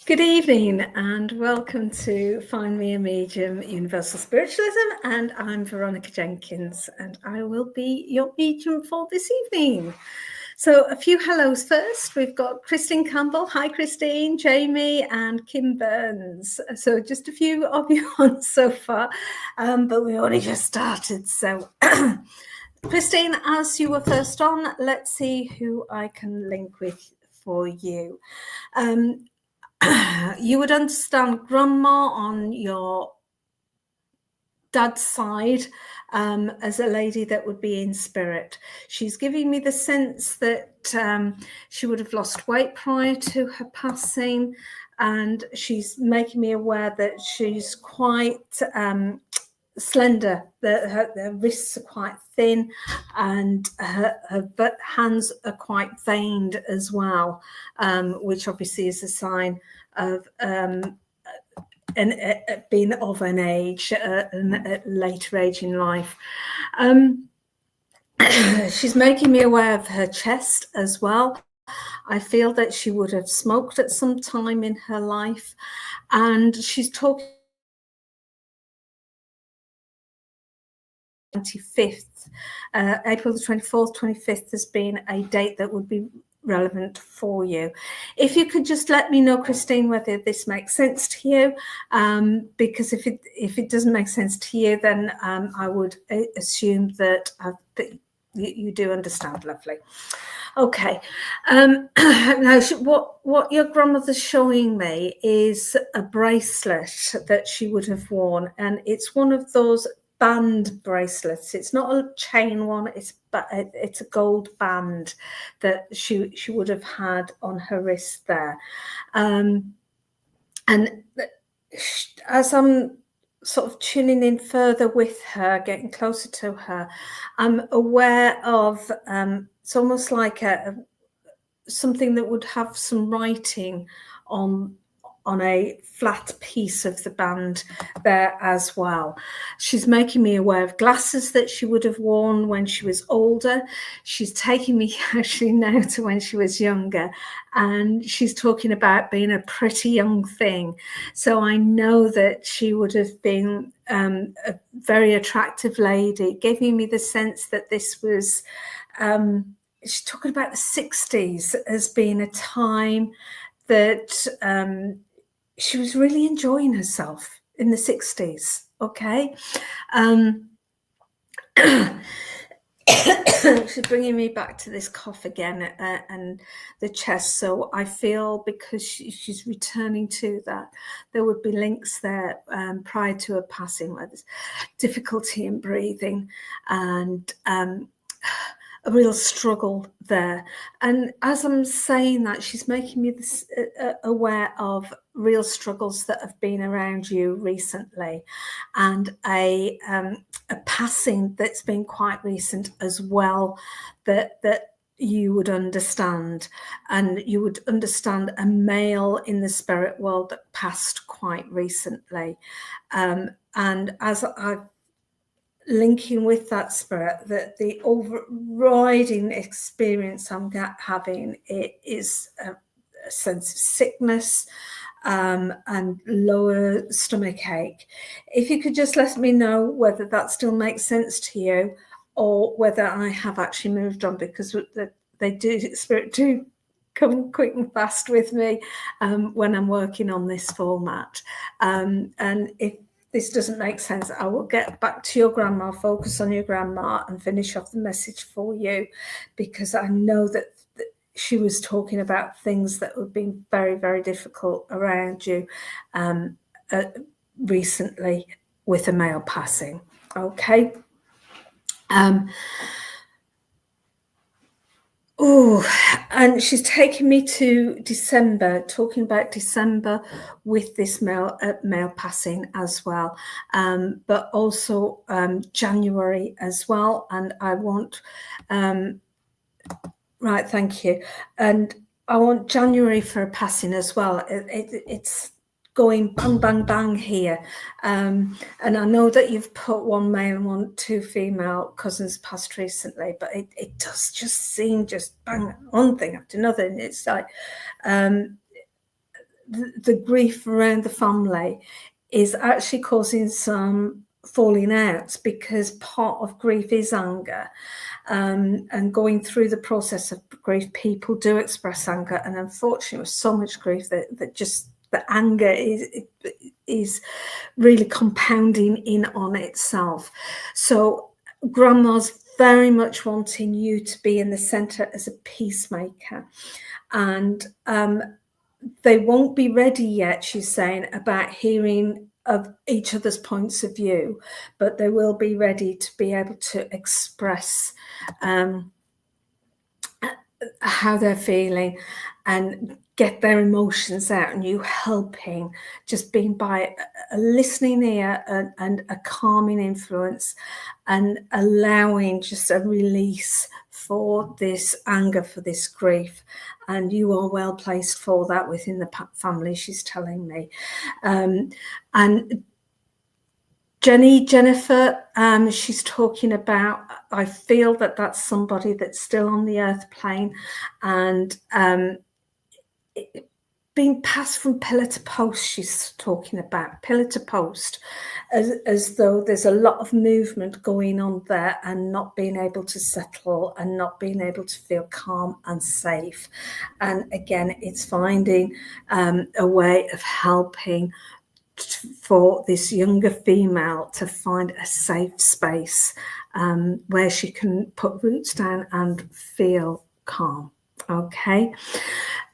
Good evening and welcome to Find Me a Medium, Universal Spiritualism, and I'm Veronica Jenkins and I will be your medium for this evening. So a few hellos first. We've got Christine Campbell. Hi Christine, Jamie and Kim Burns. So just a few of you on so far, but we only just started. So Christine, as you were first on, let's see who I can link with for you. You would understand Grandma on your dad's side as a lady that would be in spirit. She's giving me the sense that she would have lost weight prior to her passing, and she's making me aware that she's quite slender, that her wrists are quite thin, and her hands are quite veined as well, which obviously is a sign of being of an age, a later age in life. She's making me aware of her chest as well. I feel that she would have smoked at some time in her life, and she's talking 25th, April the 24th, 25th has been a date that would be relevant for you. If you could just let me know, Christine, whether this makes sense to you, because if it doesn't make sense to you, then I would assume that you do understand. Lovely. Okay. Now, what your grandmother's showing me is a bracelet that she would have worn, and it's one of those band bracelets. It's not a chain one, it's a gold band that she would have had on her wrist there. And as I'm sort of tuning in further with her, getting closer to her, I'm aware of it's almost like something that would have some writing on a flat piece of the band there as well. She's making me aware of glasses that she would have worn when she was older. She's taking me actually now to when she was younger, and she's talking about being a pretty young thing. So I know that she would have been a very attractive lady, giving me the sense that this was she's talking about the 60s as being a time that she was really enjoying herself in the 60s. Okay. She's bringing me back to this cough again and the chest. So I feel because she's returning to that, there would be links there prior to her passing, where there's difficulty in breathing and a real struggle there. And as I'm saying that, she's making me this aware of real struggles that have been around you recently, and a passing that's been quite recent as well, that you would understand, and you would understand a male in the spirit world that passed quite recently. And as I've linking with that spirit, that the overriding experience I'm having is a sense of sickness and lower stomach ache. If you could just let me know whether that still makes sense to you, or whether I have actually moved on, because spirit do come quick and fast with me when I'm working on this format. And if this doesn't make sense, I will get back to your grandma, focus on your grandma, and finish off the message for you, because I know that she was talking about things that have been very, very difficult around you recently with a male passing. Okay. And she's taken me to December, talking about December with this male passing as well, but also January as well. And I want, right, thank you. And I want January for a passing as well. It's going bang, bang, bang here. And I know that you've put one male and two female cousins passed recently, but it does just seem just bang, one thing after another. And it's like the grief around the family is actually causing some falling outs, because part of grief is anger. And going through the process of grief, people do express anger, and unfortunately with so much grief that just the anger is really compounding in on itself. So grandma's very much wanting you to be in the center as a peacemaker, and they won't be ready yet, she's saying, about hearing of each other's points of view, but they will be ready to be able to express how they're feeling and get their emotions out, and you helping, just being by a listening ear and a calming influence, and allowing just a release for this anger, for this grief. And you are well placed for that within the family, she's telling me. And Jennifer, she's talking about, I feel that that's somebody that's still on the earth plane, and being passed from pillar to post, she's talking about pillar to post, as though there's a lot of movement going on there, and not being able to settle, and not being able to feel calm and safe. And again, it's finding a way of helping for this younger female to find a safe space where she can put roots down and feel calm. Okay,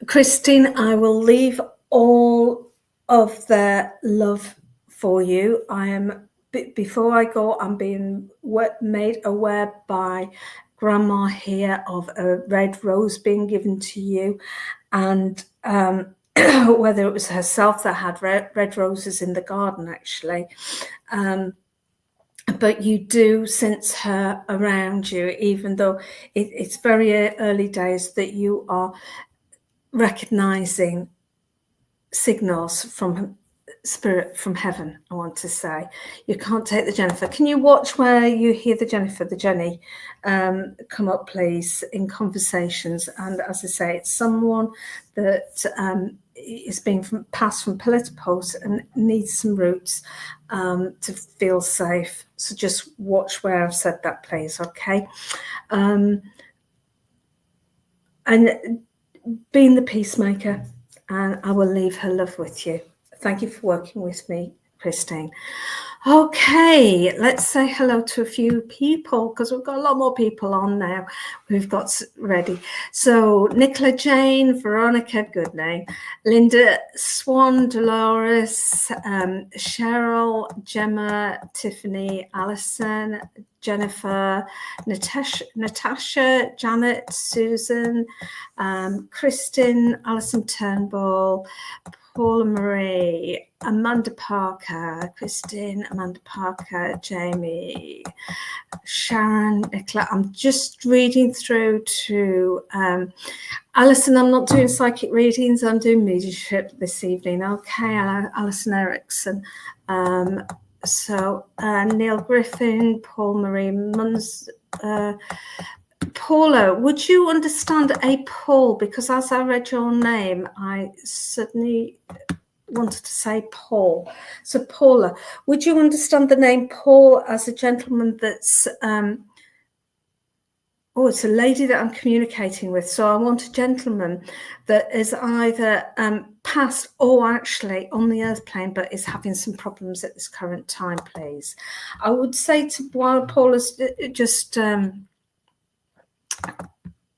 Christine, I will leave all of the love for you. I am, before I go, I'm being made aware by Grandma here of a red rose being given to you, and whether it was herself that had red roses in the garden, actually. But you do sense her around you, even though it's very early days, that you are recognizing signals from spirit, from heaven, I want to say. You can't take the Jennifer. Can you watch where you hear the Jennifer, the Jenny, come up, please, in conversations? And as I say, it's someone that is being passed from pillar to post and needs some roots to feel safe. So just watch where I've said that, please, okay? And being the peacemaker, and I will leave her love with you. Thank you for working with me, Christine. Okay, let's say hello to a few people, because we've got a lot more people on now. We've got ready. So Nicola Jane, Veronica, good name, Linda Swan, Dolores, Cheryl, Gemma, Tiffany, Alison, Jennifer, Natasha, Janet, Susan, Kristen, Alison Turnbull, Paula Marie, Amanda Parker, Christine, Amanda Parker, Jamie, Sharon, Nicola. I'm just reading through to Alison. I'm not doing psychic readings, I'm doing mediumship this evening. Okay, Alison Erickson. So Neil Griffin, Paul Marie Munns, Paula, would you understand a Paul? Because as I read your name, I suddenly wanted to say Paul. So Paula, would you understand the name Paul as a gentleman that's it's a lady that I'm communicating with. So I want a gentleman that is either past or actually on the earth plane, but is having some problems at this current time, please. I would say to, while Paula's just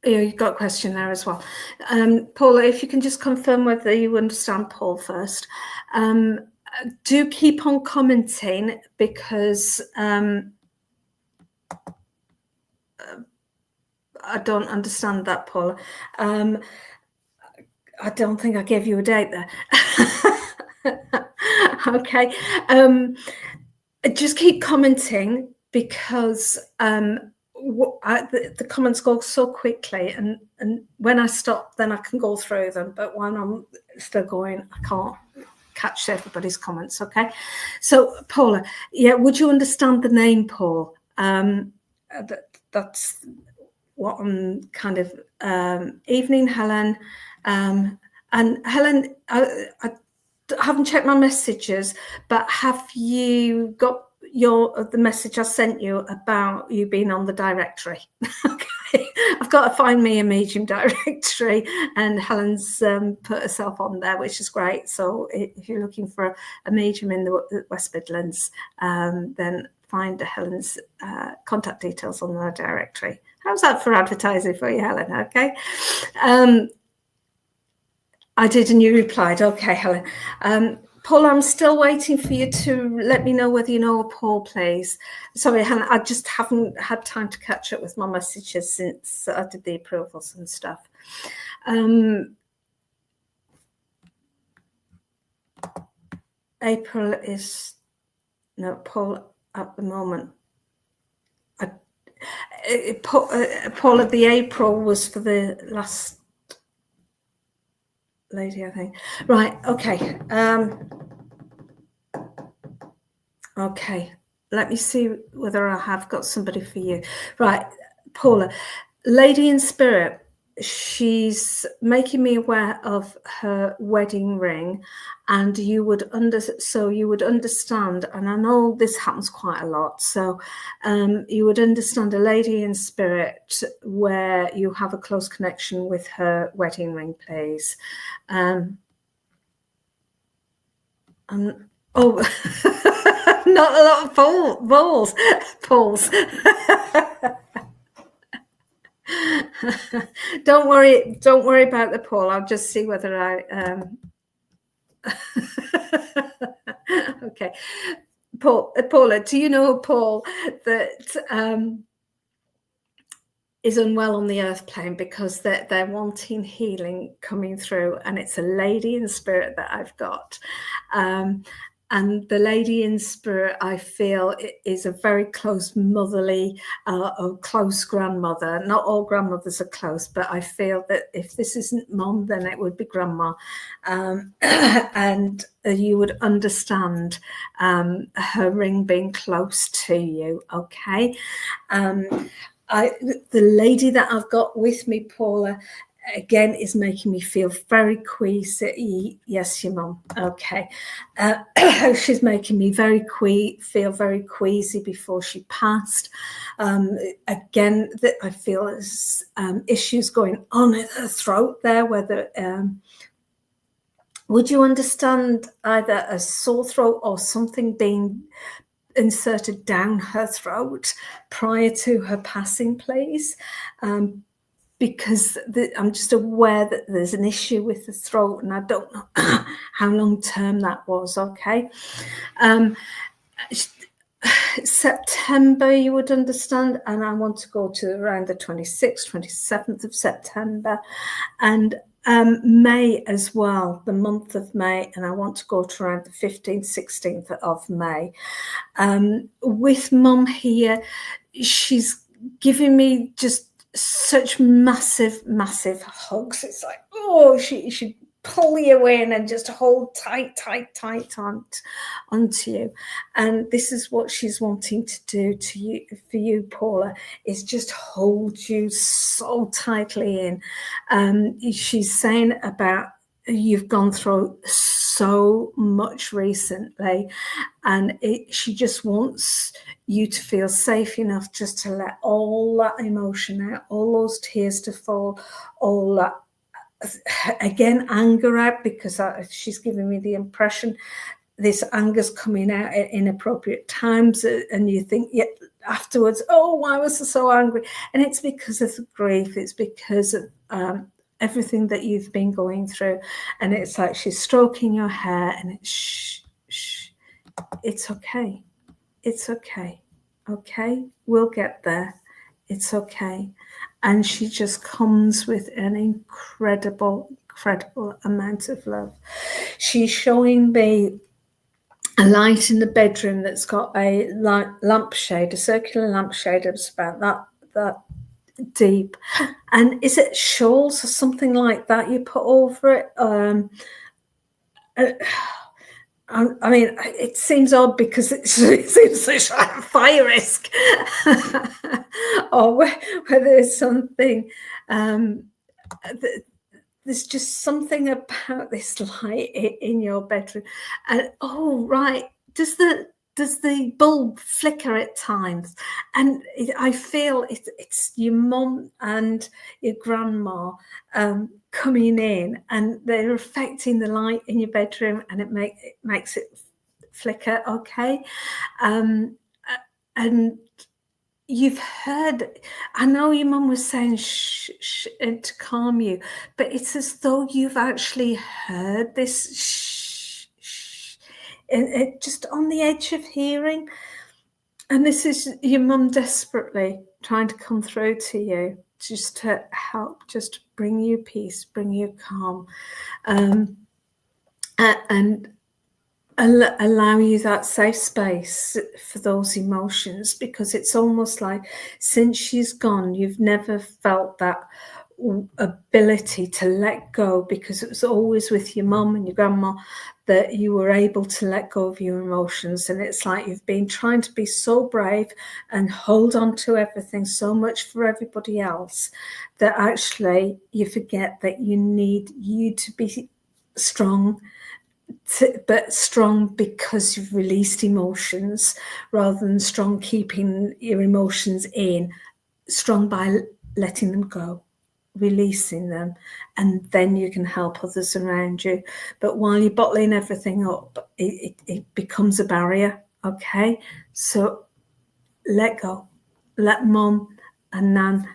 you've got a question there as well. Paula, if you can just confirm whether you understand Paul first. Do keep on commenting, because I don't understand that, Paula. I don't think I gave you a date there. Okay. Just keep commenting, because the comments go so quickly, and when I stop, then I can go through them. But when I'm still going, I can't catch everybody's comments. Okay. So Paula, yeah, would you understand the name Paul? That's what I'm kind of evening, Helen. And Helen, I haven't checked my messages, but have you got the message I sent you about you being on the directory? Okay, I've got to find me a medium directory, and Helen's put herself on there, which is great. So if you're looking for a medium in the West Midlands, then find Helen's contact details on the directory. How's that for advertising for you, Helen? Okay. I did, and you replied. Okay, Helen. Paul, I'm still waiting for you to let me know whether you know Paul, please. Sorry, Helen, I just haven't had time to catch up with my messages since I did the approvals and stuff. April is no Paul at the moment. Paul of the April was for the last lady, I think. Right, okay. Okay, let me see whether I have got somebody for you. Right, Paula, Lady in Spirit, she's making me aware of her wedding ring, and you would understand, and I know this happens quite a lot, so you would understand a lady in spirit where you have a close connection with her wedding ring, please. Oh, not a lot of polls. Don't worry about the poll. I'll just see whether I okay. Paula, do you know Paul that is unwell on the earth plane because they're wanting healing coming through, and it's a lady in spirit that I've got. And the lady in spirit, I feel, is a very close motherly or close grandmother. Not all grandmothers are close, but I feel that if this isn't mom, then it would be grandma. And you would understand her ring being close to you, okay? The lady that I've got with me, Paula, again, is making me feel very queasy. Yes, your mum. Okay. She's making me feel very queasy before she passed. Again, I feel there's issues going on in her throat there, whether... would you understand either a sore throat or something being inserted down her throat prior to her passing, please? Because I'm just aware that there's an issue with the throat, and I don't know how long term that was, okay? September, you would understand, and I want to go to around the 26th, 27th of September, and May as well, the month of May, and I want to go to around the 15th, 16th of May. With Mum here, she's giving me just such massive hugs. It's like, oh, she should pull you in and just hold tight onto you. And this is what she's wanting to do to you, for you, Paula, is just hold you so tightly in. She's saying about you've gone through so much recently, and she just wants you to feel safe enough just to let all that emotion out, all those tears to fall, all that, again, anger out, because she's giving me the impression this anger's coming out at inappropriate times, and you think, yeah, afterwards, oh, why was I so angry? And it's because of the grief, it's because of everything that you've been going through. And it's like she's stroking your hair, and it's shh, it's okay, okay, we'll get there, it's okay. And she just comes with an incredible amount of love. She's showing me a light in the bedroom that's got a lampshade, a circular lampshade that's about that deep. And is it shawls or something like that you put over it? I mean, it seems odd because it seems such like a fire risk, or whether it's something there's just something about this light in your bedroom. And oh, right, does the bulb flicker at times? And I feel it's your mum and your grandma coming in, and they're affecting the light in your bedroom, and it makes it flicker. Okay, and you've heard, I know your mum was saying shh, shh to calm you, but it's as though you've actually heard this shh, shh, and just on the edge of hearing. And this is your mum desperately trying to come through to you, just to help, just to bring you peace, bring you calm, and allow you that safe space for those emotions, because it's almost like since she's gone, you've never felt that ability to let go, because it was always with your mum and your grandma that you were able to let go of your emotions. And it's like you've been trying to be so brave and hold on to everything so much for everybody else that actually you forget that you need you to be strong, but strong because you've released emotions, rather than strong keeping your emotions in. Strong by letting them go, releasing them, and then you can help others around you. But while you're bottling everything up, it becomes a barrier. Okay, so let go, let mum and nan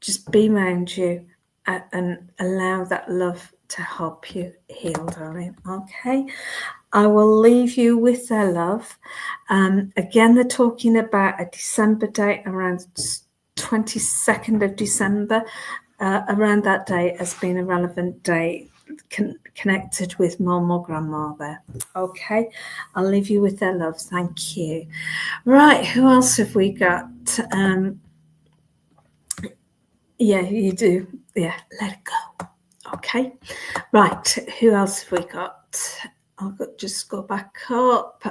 just be around you, and allow that love to help you heal, darling. Okay, I will leave you with their love. Again, they're talking about a December date around 22nd of December. Around that date has been a relevant date connected with mum or grandma there. Okay, I'll leave you with their love. Thank you. Right, who else have we got? Yeah, you do. Yeah, let it go. Okay, right, who else have we got? I'll just go back up.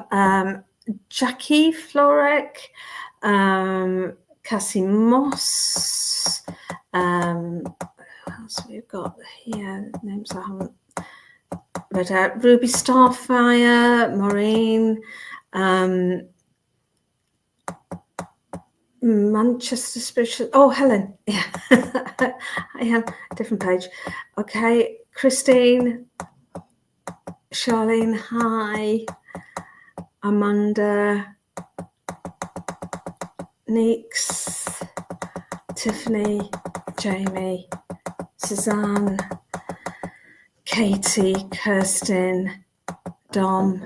Jackie Florek, Cassie Moss, who else have we got here? Names I haven't read out. Ruby Starfire, Maureen, Manchester Spiritual. Oh, Helen. Yeah, I am different page. Okay, Christine, Charlene. Hi, Amanda, Neeks, Tiffany, Jamie, Suzanne, Katie, Kirsten, Dom.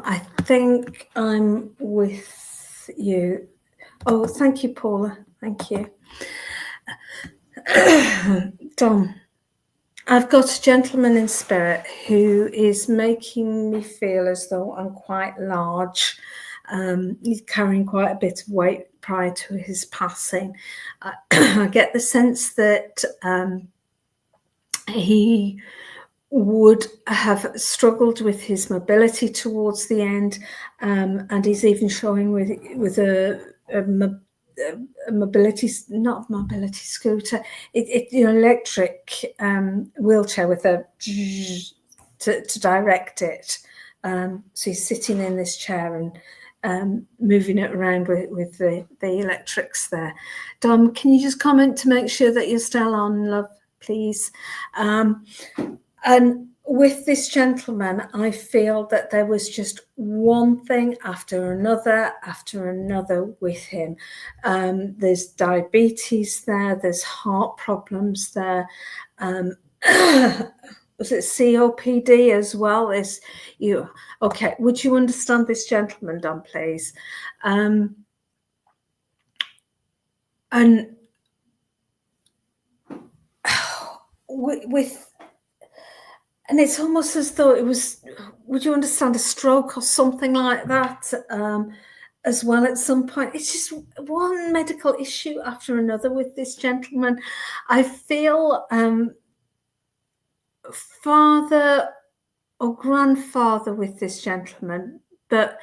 I think I'm with you. Oh, thank you, Paula. Thank you. Dom, I've got a gentleman in spirit who is making me feel as though I'm quite large. He's carrying quite a bit of weight prior to his passing. I get the sense that he would have struggled with his mobility towards the end, and he's even showing with a mobility, not mobility scooter, electric wheelchair with a to direct it. So he's sitting in this chair and moving it around with the electrics there. Dom, can you just comment to make sure that you're still on, love, please? And with this gentleman, I feel that there was just one thing after another with him. There's diabetes there, there's heart problems there. Was it COPD as well? Okay, would you understand this gentleman, Don, please? And and it's almost as though it was, would you understand, a stroke or something like that as well at some point. It's just one medical issue after another with this gentleman. I feel father or grandfather with this gentleman, but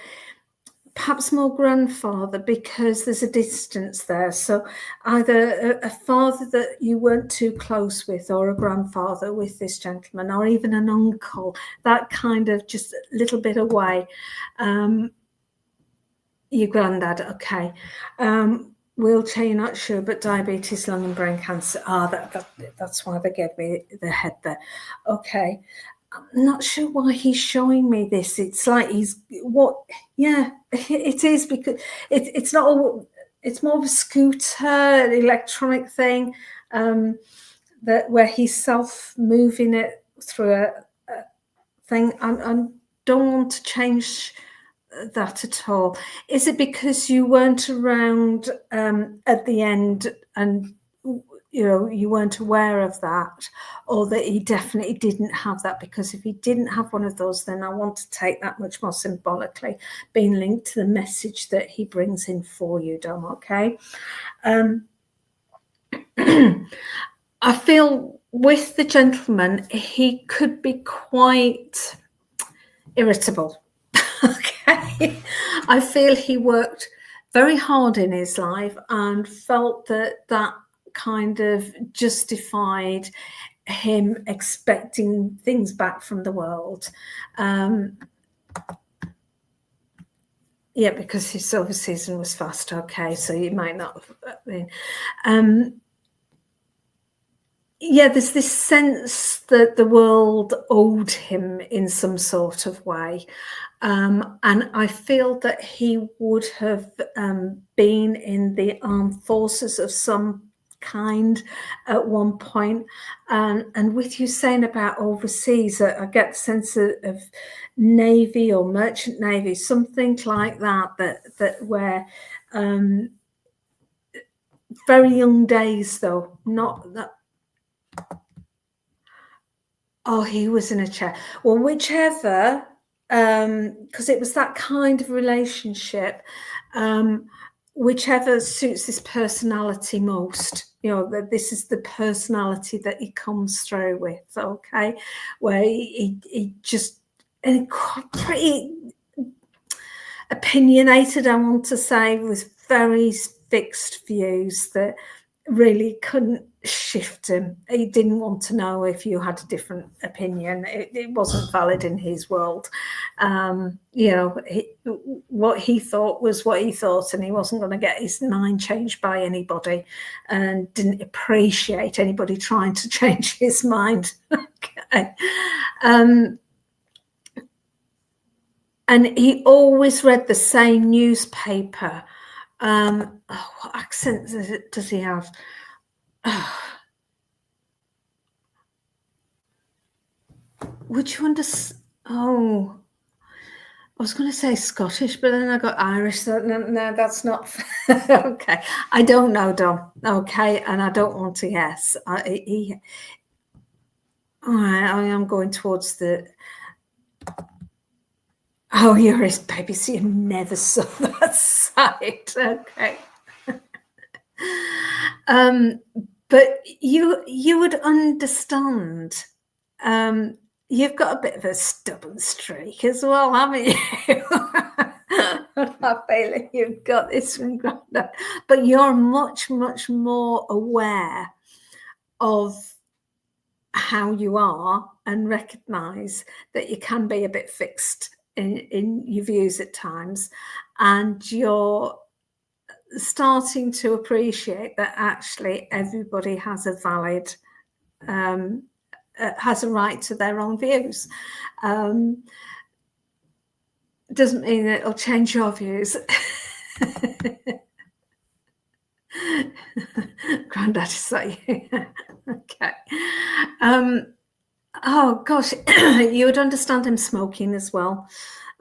perhaps more grandfather, because there's a distance there. So either a father that you weren't too close with, or a grandfather with this gentleman, or even an uncle, that kind of just a little bit away. Your granddad, okay. Wheelchair, you're not sure, but diabetes, lung and brain cancer. That's why they gave me the head there. Okay. I'm not sure why he's showing me this. It's like yeah, it is, because it's not all, it's more of a scooter, electronic thing, that where he's self-moving it through a thing. I don't want to change that at all. Is it because you weren't around at the end, and you weren't aware of that, or that he definitely didn't have that? Because if he didn't have one of those, then I want to take that much more symbolically, being linked to the message that he brings in for you, Dom. Okay. I feel with the gentleman, he could be quite irritable. Okay. I feel he worked very hard in his life and felt that kind of justified him expecting things back from the world. Yeah, because his silver season was fast. Okay, so you might not have been. Yeah, there's this sense that the world owed him in some sort of way. And I feel that he would have been in the armed forces of some kind at one point. And with you saying about overseas, I get the sense of Navy or merchant Navy, something like that where very young days, though, not that. Oh, he was in a chair. Well, whichever, because it was that kind of relationship, whichever suits his personality most. That this is the personality that he comes through with, okay? Where he just, and pretty opinionated, I want to say, with very fixed views that really couldn't shift him. He didn't want to know if you had a different opinion. It wasn't valid in his world. What he thought was what he thought, and he wasn't going to get his mind changed by anybody, and didn't appreciate anybody trying to change his mind. Okay. And he always read the same newspaper. What accent does he have? Would you understand? Oh, I was going to say Scottish, but then I got Irish. So no, that's not okay. I don't know, Dom. Okay, and I don't want to guess. All right, I am going towards the. Oh, you're his baby, so you never saw that side. Okay. But you would understand. You've got a bit of a stubborn streak as well, haven't you? I feel like you've got this from Grandad, but you're much, much more aware of how you are and recognise that you can be a bit fixed in your views at times, and you're starting to appreciate that actually everybody has a valid has a right to their own views. Doesn't mean that it'll change your views. Grandad, is that you? Okay. Oh gosh, you would understand him smoking as well.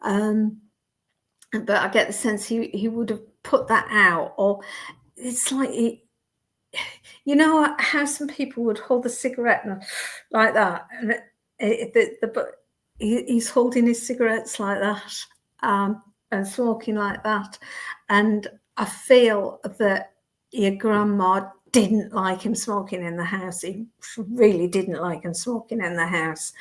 But I get the sense he would have put that out, or it's like you know how some people would hold a cigarette like that, and he's holding his cigarettes like that, and smoking like that, and I feel that your grandma didn't like him smoking in the house. He really didn't like him smoking in the house.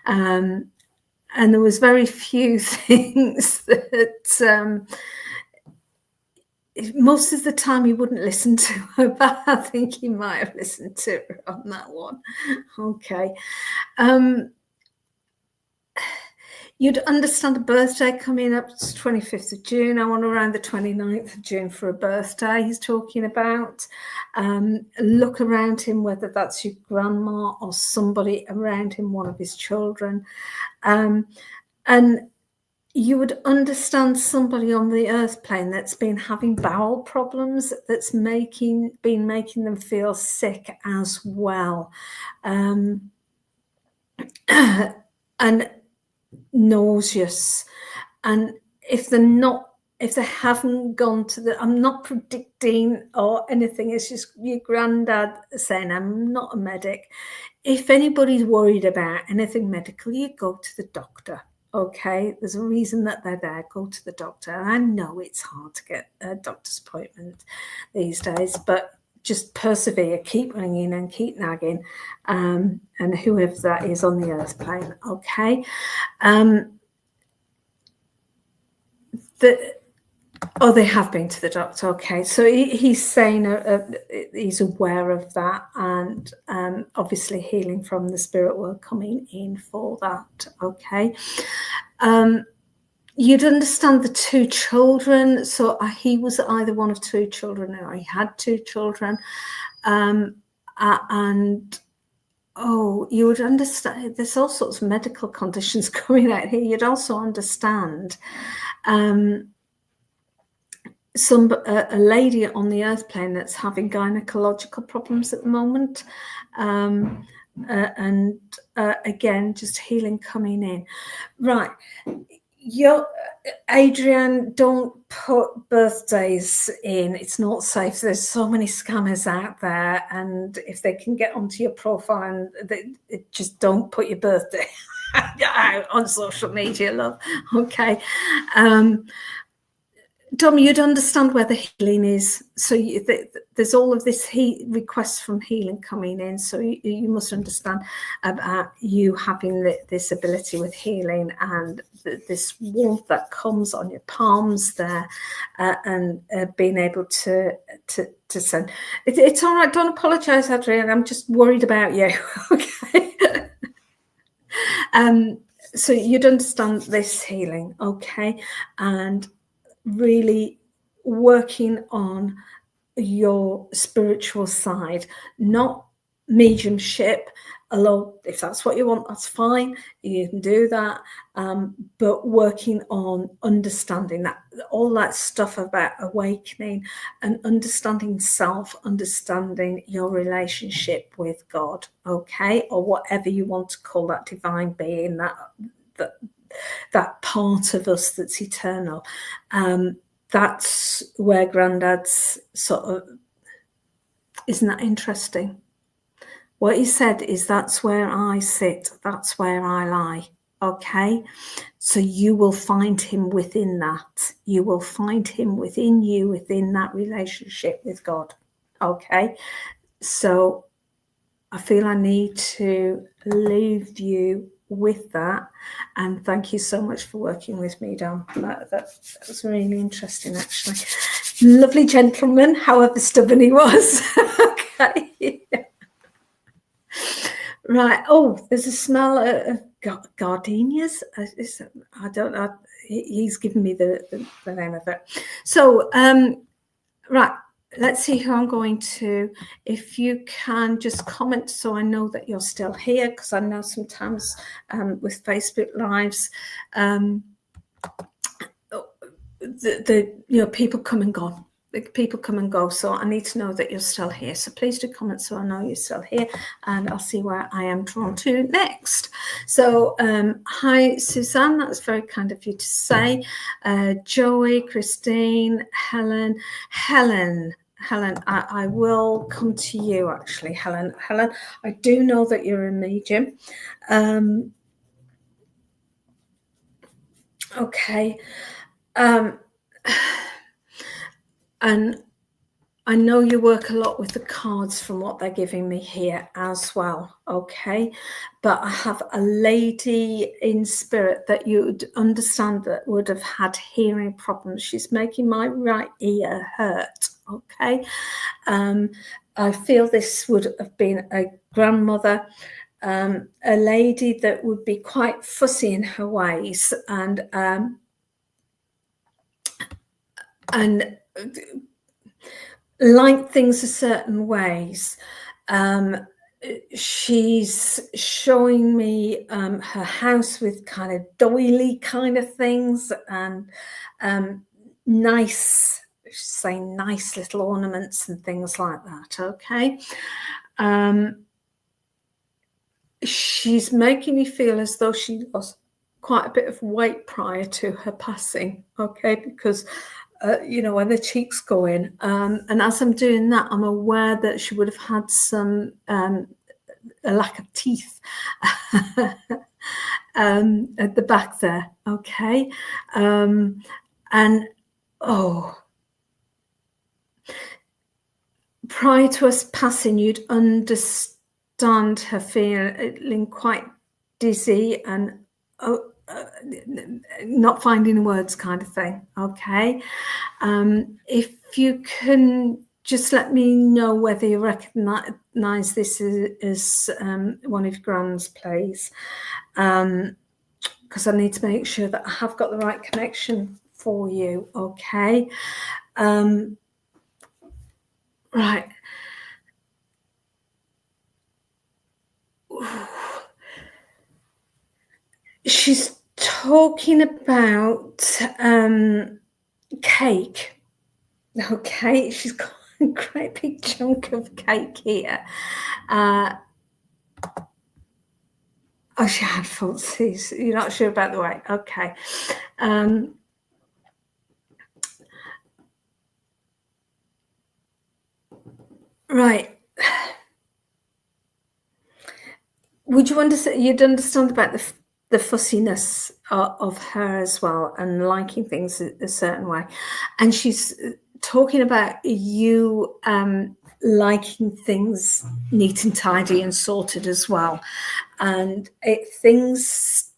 And there was very few things that most of the time he wouldn't listen to her, but I think he might have listened to her on that one. Okay. You'd understand a birthday coming up. It's 25th of June. I want around the 29th of June for a birthday he's talking about. Look around him, whether that's your grandma or somebody around him, one of his children. And you would understand somebody on the earth plane that's been having bowel problems, that's been making them feel sick as well. And nauseous. And if they haven't gone to I'm not predicting or anything, it's just your granddad saying, I'm not a medic. If anybody's worried about anything medical, you go to the doctor. Okay, there's a reason that they're there. Go to the doctor. I know it's hard to get a doctor's appointment these days, but just persevere, keep ringing and keep nagging, and whoever that is on the earth plane. Okay. They have been to the doctor. Okay, so he's saying he's aware of that, and obviously healing from the spirit world coming in for that. Okay. You'd understand the two children. So he was either one of two children or he had two children. And you would understand, there's all sorts of medical conditions coming out here. You'd also understand a lady on the earth plane that's having gynecological problems at the moment. Again, just healing coming in. Right. Adrian, don't put birthdays in. It's not safe. There's so many scammers out there, and if they can get onto your profile, and just don't put your birthday out on social media, love. Okay. Dom, you'd understand where the healing is. So there's all of this requests from healing coming in. So you must understand about you having this ability with healing and this warmth that comes on your palms there, and being able to send. It's all right. Don't apologise, Adrienne. I'm just worried about you. Okay. So you'd understand this healing, okay, and really working on your spiritual side, not mediumship. Although if that's what you want, that's fine, you can do that, but working on understanding that, all that stuff about awakening and understanding self, understanding your relationship with God, okay, or whatever you want to call that divine being, that part of us that's eternal. That's where Granddad's sort of, isn't that interesting? What he said is, that's where I sit, that's where I lie. Okay, so you will find him within that. You will find him within you, within that relationship with God. Okay, so I feel I need to leave you with that, and thank you so much for working with me, Dom. That was really interesting, actually. Lovely gentleman, however stubborn he was. Okay. Right. Oh, there's a smell of gardenias. I don't know. He's given me the name of it. So, right. Let's see who I'm going to. If you can just comment so I know that you're still here, because I know sometimes with Facebook Lives, people come and go. People come and go, so I need to know that you're still here. So please do comment so I know you're still here, and I'll see where I am drawn to next. So hi Suzanne, that's very kind of you to say. Joey, Christine, Helen, I will come to you actually. Helen, I do know that you're a medium. Okay. And I know you work a lot with the cards from what they're giving me here as well, okay? But I have a lady in spirit that you'd understand that would have had hearing problems. She's making my right ear hurt, okay? I feel this would have been a grandmother, a lady that would be quite fussy in her ways and like things a certain ways. She's showing me her house with kind of doily kind of things and nice little ornaments and things like that, okay? She's making me feel as though she lost quite a bit of weight prior to her passing, okay? Because when the cheeks go in. And as I'm doing that, I'm aware that she would have had some a lack of teeth at the back there, okay? Prior to us passing, you'd understand her feeling quite dizzy and not finding words kind of thing, okay? If you can just let me know whether you recognise this as one of Grand's plays, because I need to make sure that I have got the right connection for you, okay? Right. She's talking about cake. Okay, she's got a great big chunk of cake here. She had falsies. You're not sure about the weight? Okay. Right. Would you understand? You'd understand about the fussiness of her as well, and liking things a certain way. And she's talking about you liking things neat and tidy and sorted as well, and things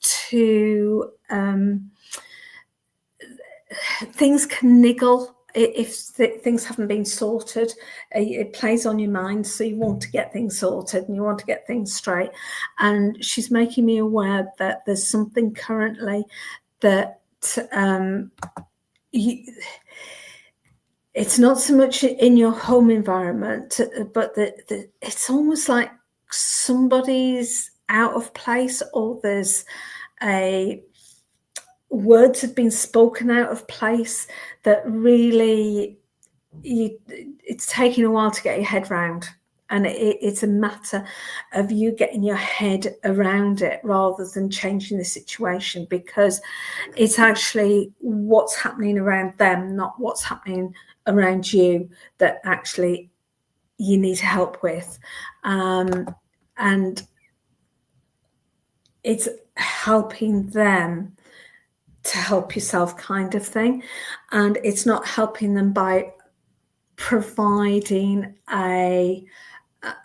can niggle if things haven't been sorted. It plays on your mind, so you want to get things sorted and you want to get things straight. And she's making me aware that there's something currently that it's not so much in your home environment, but it's almost like somebody's out of place, or there's words have been spoken out of place that really it's taking a while to get your head round. And it's a matter of you getting your head around it rather than changing the situation, because it's actually what's happening around them, not what's happening around you, that actually you need help with. And it's helping them to help yourself kind of thing. And it's not helping them by providing an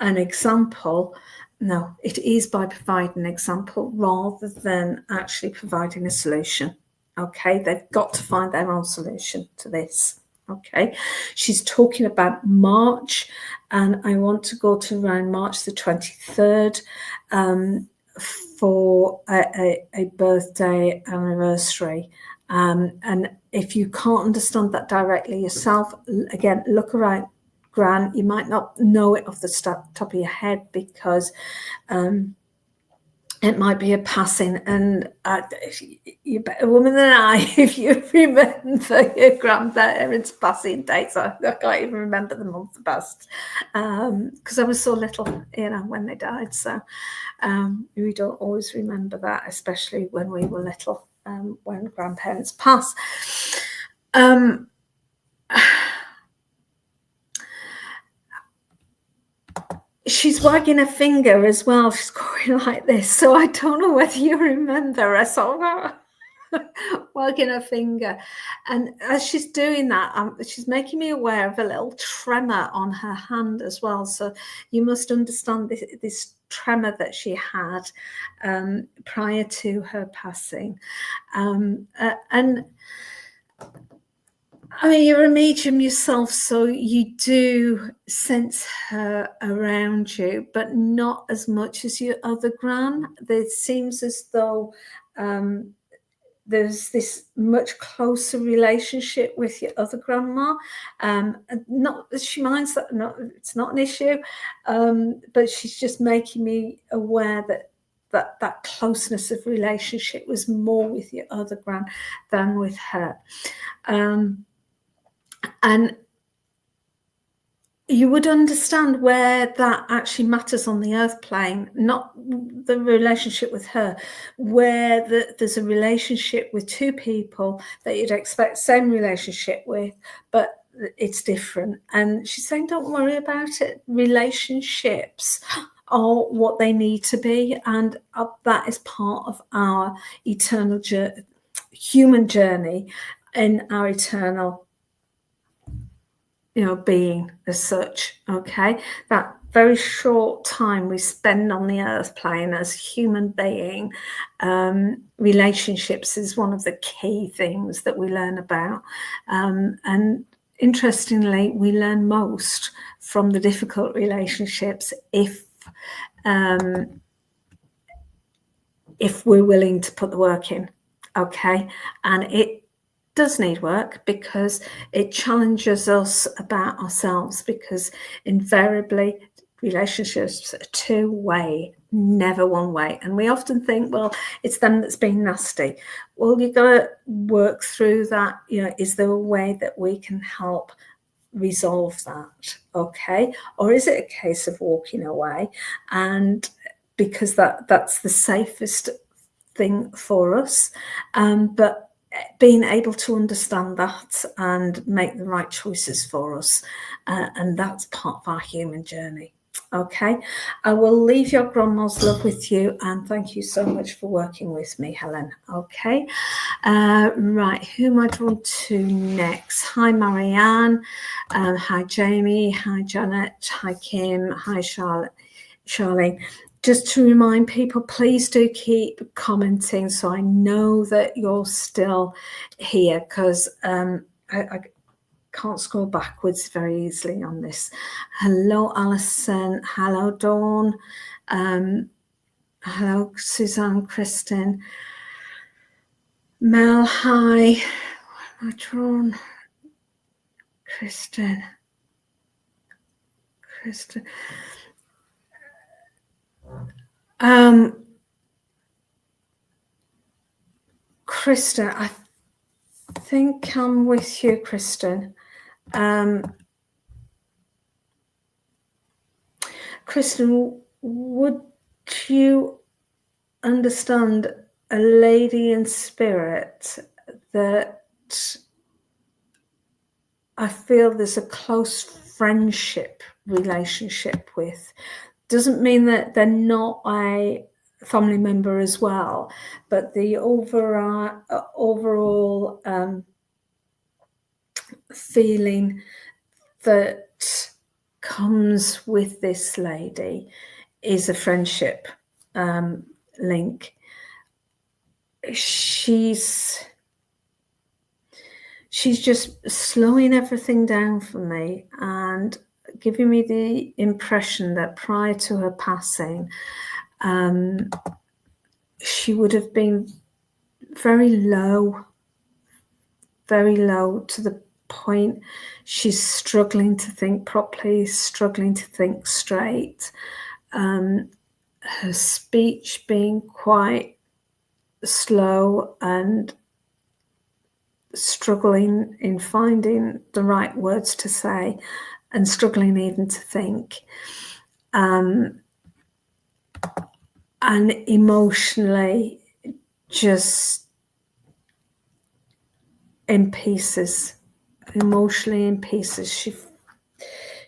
example. No, it is by providing an example rather than actually providing a solution. Okay, they've got to find their own solution to this. Okay, she's talking about March, and I want to go to around March the 23rd for a birthday anniversary. And if you can't understand that directly yourself, again, look around Gran. You might not know it off the top of your head, because it might be a passing, and you're a better woman than I if you remember your grandparents' passing dates. I can't even remember the month passed, because I was so little, when they died. So we don't always remember that, especially when we were little, when grandparents pass. She's wagging her finger as well. She's going like this. So I don't know whether you remember. I saw her. wagging her finger. And as she's doing that, she's making me aware of a little tremor on her hand as well. So you must understand this tremor that she had prior to her passing. And I mean, you're a medium yourself, so you do sense her around you, but not as much as your other gran. It seems as though there's this much closer relationship with your other grandma. Not that she minds that, it's not an issue, but she's just making me aware that closeness of relationship was more with your other gran than with her. And you would understand where that actually matters on the earth plane, not the relationship with her, where there's a relationship with two people that you'd expect same relationship with, but it's different. And she's saying, don't worry about it. Relationships are what they need to be, and that is part of our eternal human journey in our eternal being as such. Okay, that very short time we spend on the earth plane as human being, relationships is one of the key things that we learn about, and interestingly we learn most from the difficult relationships if we're willing to put the work in. Okay, and it does need work because it challenges us about ourselves, because invariably relationships are two-way, never one way. And we often think, well, it's them that's being nasty. Well, you've got to work through that. Is there a way that we can help resolve that? Okay, or is it a case of walking away? And because that's the safest thing for us, but being able to understand that and make the right choices for us, and that's part of our human journey. Okay, I will leave your grandma's love with you, and thank you so much for working with me, Helen. Okay, right, who am I drawn to next? Hi, Marianne. Hi, Jamie. Hi, Janet. Hi, Kim. Hi, Charlene. Just to remind people, please do keep commenting so I know that you're still here, because I can't scroll backwards very easily on this. Hello, Alison. Hello, Dawn. Hello, Suzanne, Kristen. Mel, hi. Am I drawn? Kristen. Kristen, I think I'm with you, Kristen. Kristen, would you understand a lady in spirit that I feel there's a close friendship relationship with? Doesn't mean that they're not a family member as well, but the overall feeling that comes with this lady is a friendship link. She's just slowing everything down for me and giving me the impression that prior to her passing, she would have been very low to the point she's struggling to think properly, struggling to think straight. Her speech being quite slow and struggling in finding the right words to say, and struggling even to think, and emotionally just in pieces, emotionally in pieces.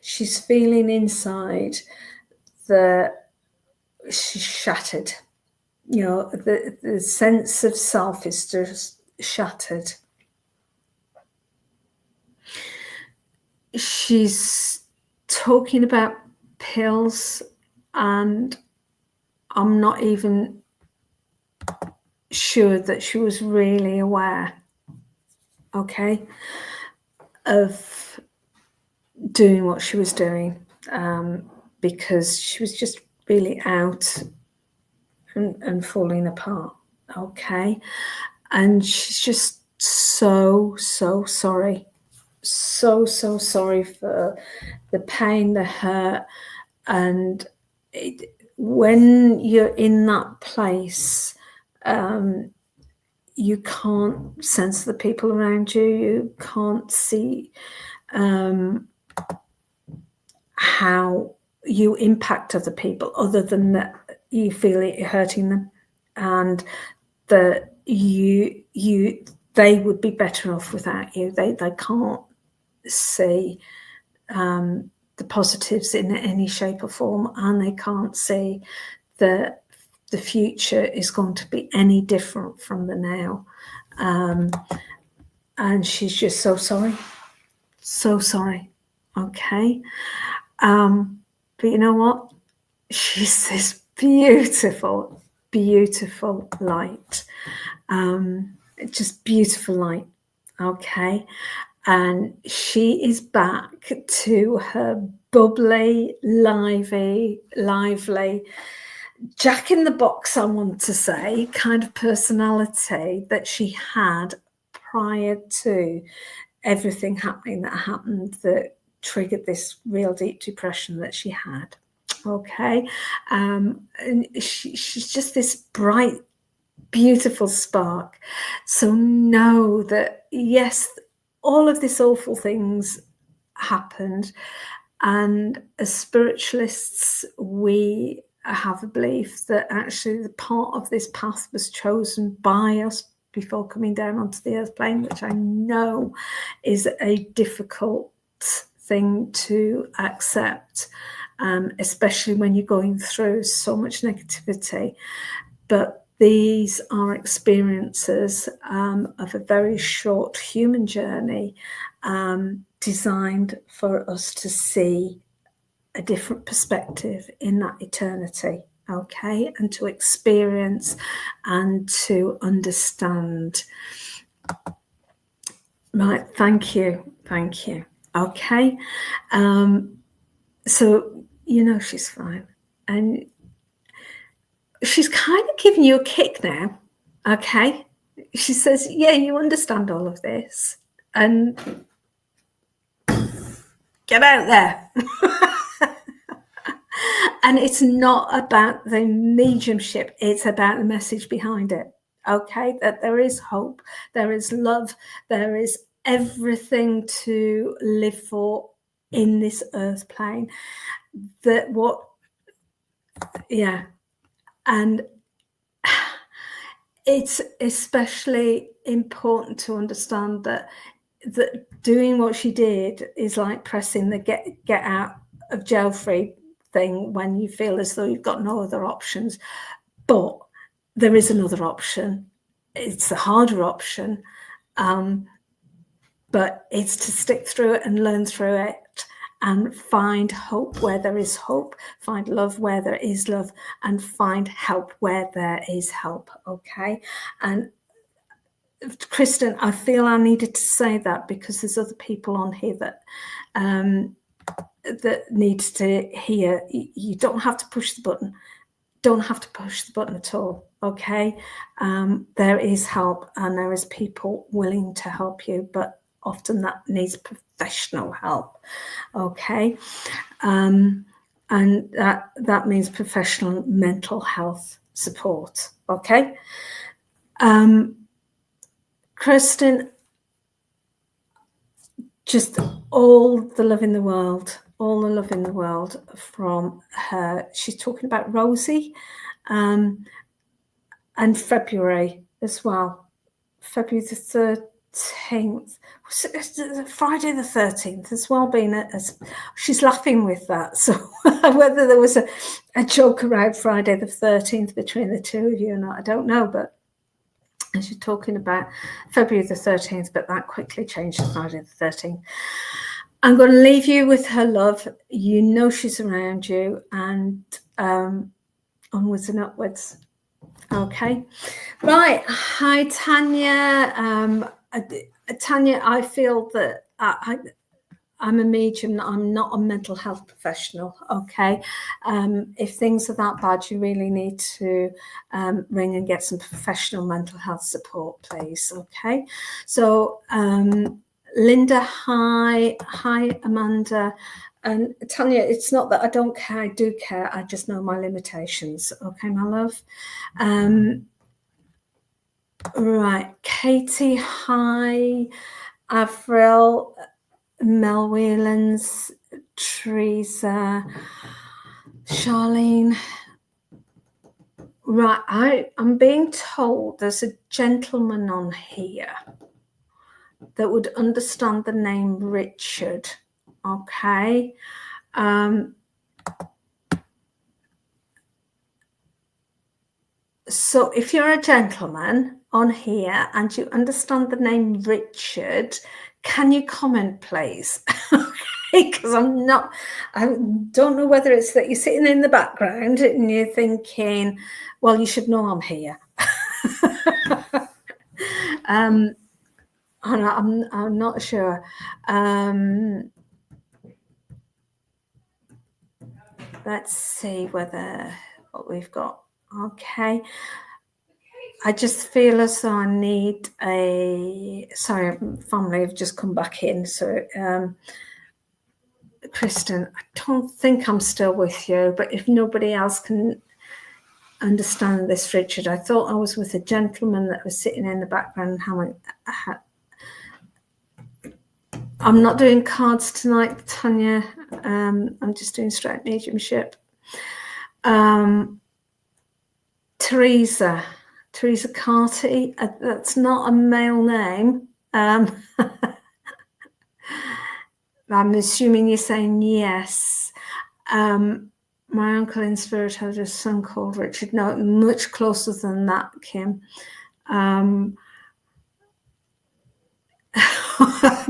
She's feeling inside that she's shattered. you know, the sense of self is just shattered. She's talking about pills, and I'm not even sure that she was really aware, okay, of doing what she was doing, because she was just really out and falling apart, okay? And she's just so sorry. So sorry for the pain, the hurt, and when you're in that place, you can't sense the people around you. You can't see how you impact other people, other than that you feel it hurting them, and that they would be better off without you. They can't see the positives in any shape or form, and they can't see that the future is going to be any different from the now. And she's just so sorry. Okay. But you know what? She's this beautiful light. Just beautiful light. Okay. And she is back to her bubbly, lively, Jack in the box, I want to say, kind of personality that she had prior to everything happening that happened that triggered this real deep depression that she had. Okay. And she's just this bright, beautiful spark. So know that, yes, all of these awful things happened, and as spiritualists, we have a belief that actually the part of this path was chosen by us before coming down onto the earth plane, which I know is a difficult thing to accept, especially when you're going through so much negativity. But these are experiences of a very short human journey, designed for us to see a different perspective in that eternity, okay, and to experience and to understand. Right, thank you. Okay, so you know she's fine, and she's kind of giving you a kick now, okay? She says, yeah, you understand all of this, and get out there. And it's not about the mediumship, it's about the message behind it, okay? That there is hope, there is love, there is everything to live for in this earth plane. And it's especially important to understand that doing what she did is like pressing the get out of jail free thing when you feel as though you've got no other options. But there is another option. It's the harder option, but it's to stick through it and learn through it and find hope where there is hope, find love where there is love, and find help where there is help, okay? And Kristen, I feel I needed to say that because there's other people on here that that needs to hear. You don't have to push the button. Don't have to push the button at all, okay? There is help and there is people willing to help you, but often that needs professional help, okay? And that means professional mental health support, okay? Kristen, just all the love in the world from her. She's talking about Rosie, and February as well. February the 13th Friday the 13th has well been she's laughing with that. So whether there was a joke around Friday the 13th between the two of you or not, I don't know. But as you're talking about February the 13th, but that quickly changed to Friday the 13th. I'm going to leave you with her love. You know she's around you, and onwards and upwards. Okay. Right. Hi, Tanya. Tanya, I feel that I'm a medium. I'm not a mental health professional. Okay. If things are that bad, you really need to ring and get some professional mental health support, please. Okay. So, Linda, hi. Hi, Amanda. And Tanya, it's not that I don't care. I do care. I just know my limitations. Okay, my love. Right. Katie, hi. Avril, Mel Whelans, Teresa, Charlene. Right, I'm being told there's a gentleman on here that would understand the name Richard. Okay. So if you're a gentleman on here and you understand the name Richard, can you comment, please? Because I don't know whether it's that you're sitting in the background and you're thinking, well, you should know I'm here. I'm not sure. Let's see what we've got. Okay. I just feel as though I need sorry, family have just come back in. So, Kristen, I don't think I'm still with you, but if nobody else can understand this, Richard, I thought I was with a gentleman that was sitting in the background. I'm not doing cards tonight, Tanya. I'm just doing straight mediumship. Teresa Carty, that's not a male name. I'm assuming you're saying yes. My uncle in spirit had a son called Richard. No, much closer than that, Kim.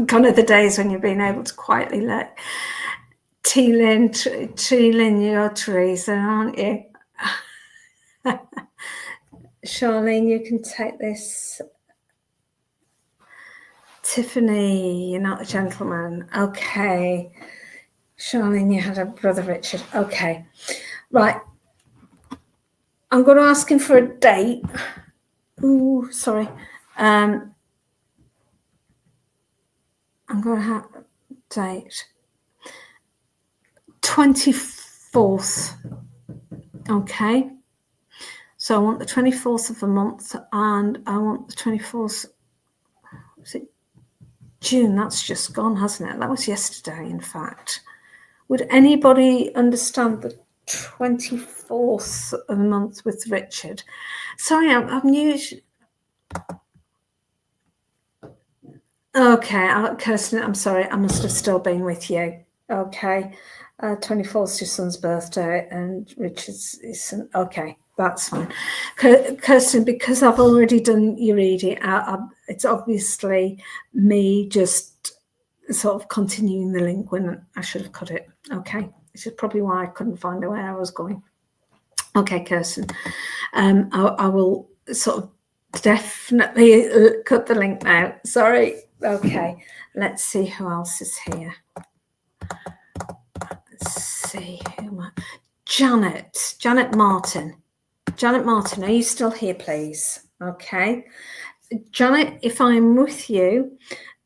Gone are the days when you've been able to quietly let T-Lynn, you're Teresa, aren't you? Charlene, you can take this. Tiffany, you're not a gentleman. Okay. Charlene, you had a brother Richard. Okay. Right. I'm going to ask him for a date. Ooh, sorry. I'm going to have a date. 24th. Okay. So I want the 24th of the month, and I want the 24th. Was it June? That's just gone, hasn't it? That was yesterday, in fact. Would anybody understand the 24th of the month with Richard? Sorry, I'm new. Okay, Kirsten, I'm sorry. I must have still been with you. Okay. 24th is your son's birthday, and Richard's his son. Okay, that's fine. Kirsten, because I've already done your reading, it's obviously me just sort of continuing the link when I should have cut it. Okay, this is probably why I couldn't find where I was going. Okay, Kirsten, I will sort of definitely cut the link now. Sorry. Okay, let's see who else is here. Let's see who. Janet Martin. Janet Martin, are you still here, please? Okay. Janet, if I'm with you,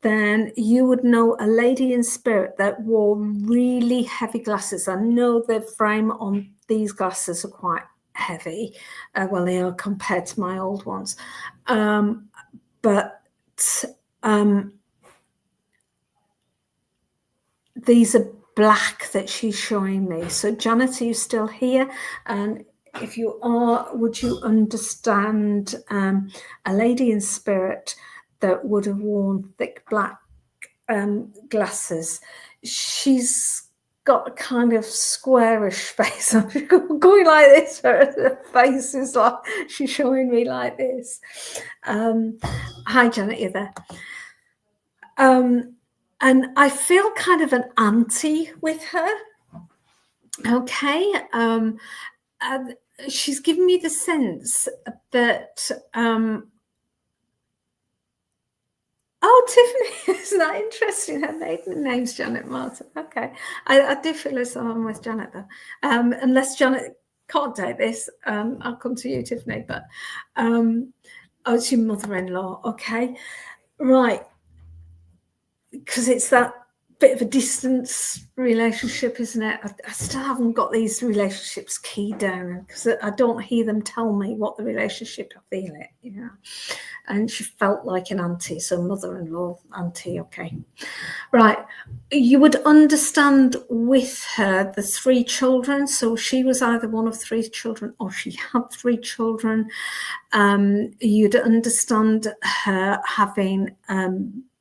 then you would know a lady in spirit that wore really heavy glasses. I know the frame on these glasses are quite heavy. Well, they are compared to my old ones. But these are black that she's showing me. So, Janet, are you still here? And if you are, would you understand a lady in spirit that would have worn thick black glasses. She's got a kind of squarish face. I'm going like this. Her face is like, she's showing me like this. Hi, Janet, you're there. And I feel kind of an auntie with her. Okay. And she's given me the sense that Tiffany, isn't that interesting? Her maiden name's Janet Martin. Okay. I do feel as though I'm with Janet though. Unless Janet can't take this, I'll come to you, Tiffany. But it's your mother-in-law, okay? Right. Because it's that bit of a distance relationship, isn't it? I still haven't got these relationships keyed down because I don't hear them tell me what the relationship, I feel it, you know. And she felt like an auntie, so mother-in-law, auntie, okay. Right, you would understand with her the 3 children, so she was either one of 3 children or she had 3 children. You'd understand her having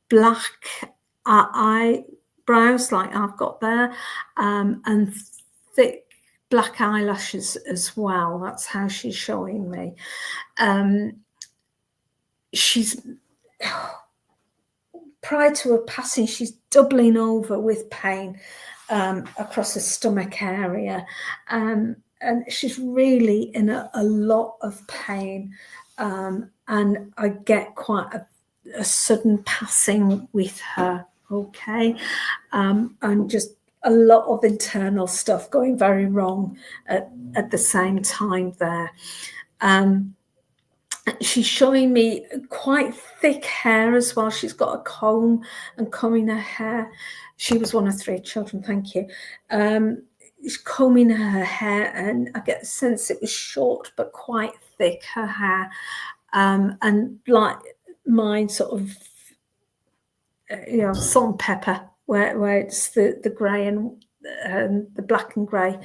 black eyebrows like I've got there, and thick black eyelashes as well. That's how she's showing me. She's prior to her passing, she's doubling over with pain across the stomach area, and she's really in a lot of pain, and I get quite a sudden passing with her. Okay, and just a lot of internal stuff going very wrong at the same time there. She's showing me quite thick hair as well. She's got a comb and combing her hair. She was one of 3 children, thank you. She's combing her hair, and I get the sense it was short but quite thick, her hair, and like mine, sort of, salt and pepper, where it's the grey and the black and grey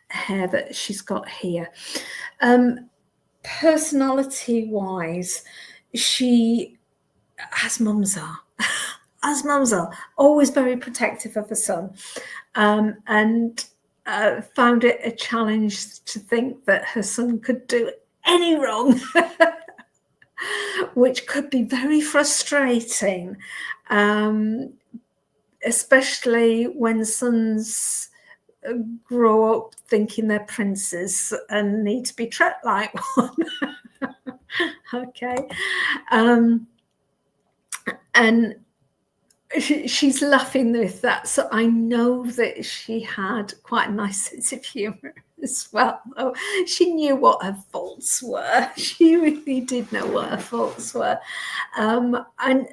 hair that she's got here. Personality wise, she, as mums are, always very protective of her son, and found it a challenge to think that her son could do any wrong, which could be very frustrating, especially when sons grow up thinking they're princes and need to be treated like one. Okay. And she's laughing with that, so I know that she had quite a nice sense of humour as well. Though she knew what her faults were. She really did know what her faults were, and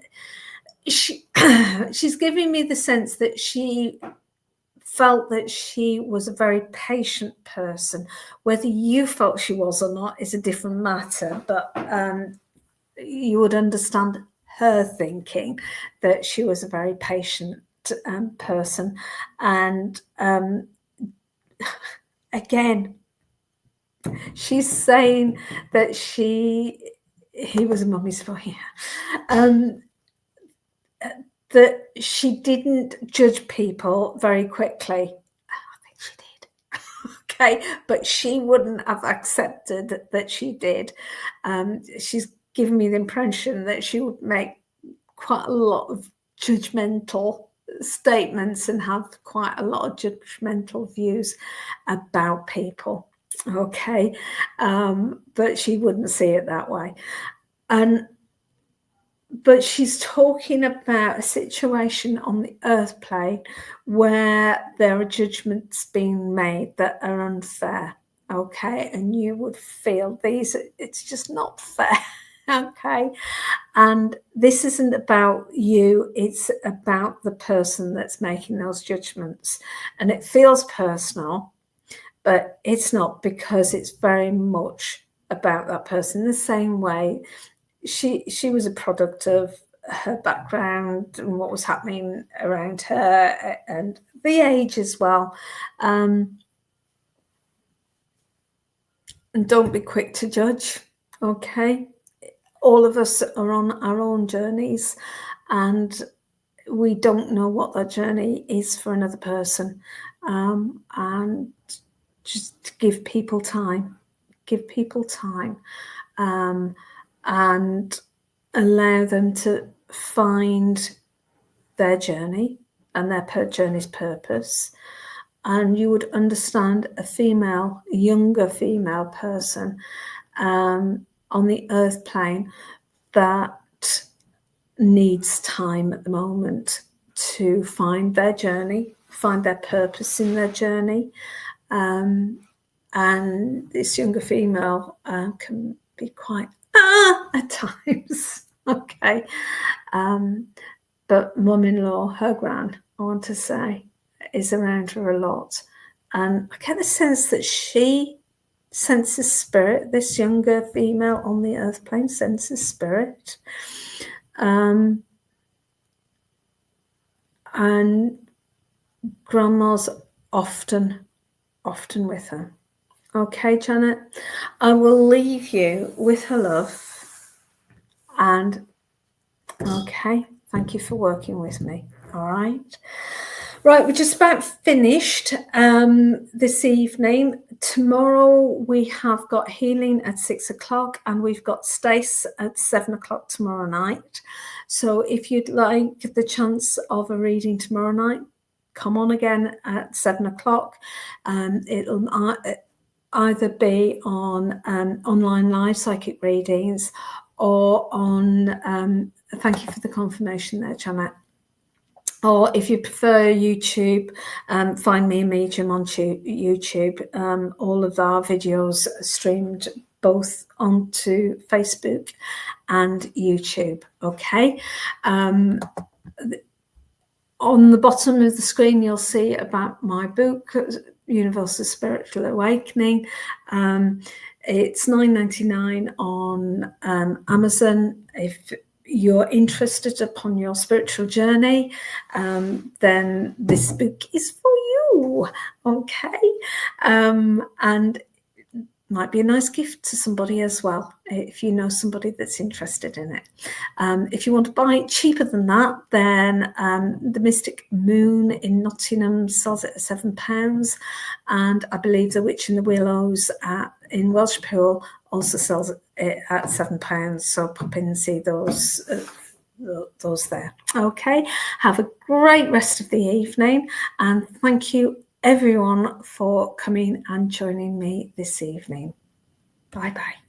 she's giving me the sense that she felt that she was a very patient person. Whether you felt she was or not is a different matter, but you would understand her thinking that she was a very patient person. And again, she's saying that he was a mummy's boy, that she didn't judge people very quickly. I think she did. Okay, but she wouldn't have accepted that she did. She's given me the impression that she would make quite a lot of judgmental statements and have quite a lot of judgmental views about people. Okay, but she wouldn't see it that way. But she's talking about a situation on the earth plane where there are judgments being made that are unfair, okay? And you would feel it's just not fair, okay? And this isn't about you, it's about the person that's making those judgments. And it feels personal, but it's not, because it's very much about that person. In the same way, she was a product of her background and what was happening around her and the age as well. And don't be quick to judge, okay? All of us are on our own journeys, and we don't know what that journey is for another person, and just give people time, and allow them to find their journey and their journey's purpose. And you would understand a younger female person on the earth plane that needs time at the moment to find their journey, find their purpose in their journey. And this younger female can be quite at times. Okay. But mum-in-law, her gran, I want to say, is around her a lot. And I get the sense that she senses spirit. This younger female on the earth plane senses spirit. And grandma's often with her. Okay, Janet, I will leave you with her love. And okay, thank you for working with me. All right. Right, we're just about finished this evening. Tomorrow we have got healing at 6 o'clock, and we've got Stace at 7 o'clock tomorrow night. So if you'd like the chance of a reading tomorrow night, come on again at 7 o'clock. It'll either be on online live psychic readings or on, thank you for the confirmation there, Janet. Or if you prefer YouTube, find me a medium on YouTube. All of our videos are streamed both onto Facebook and YouTube. Okay. On the bottom of the screen, you'll see about my book, Universal Spiritual Awakening. It's $9.99 on Amazon. If you're interested upon your spiritual journey, then this book is for you. Okay. And might be a nice gift to somebody as well, if you know somebody that's interested in it. If you want to buy it cheaper than that, then the Mystic Moon in Nottingham sells it at £7, and I believe the Witch in the Willows in Welshpool also sells it at £7. So pop in and see those there. Okay, have a great rest of the evening, and thank you everyone for coming and joining me this evening. Bye bye.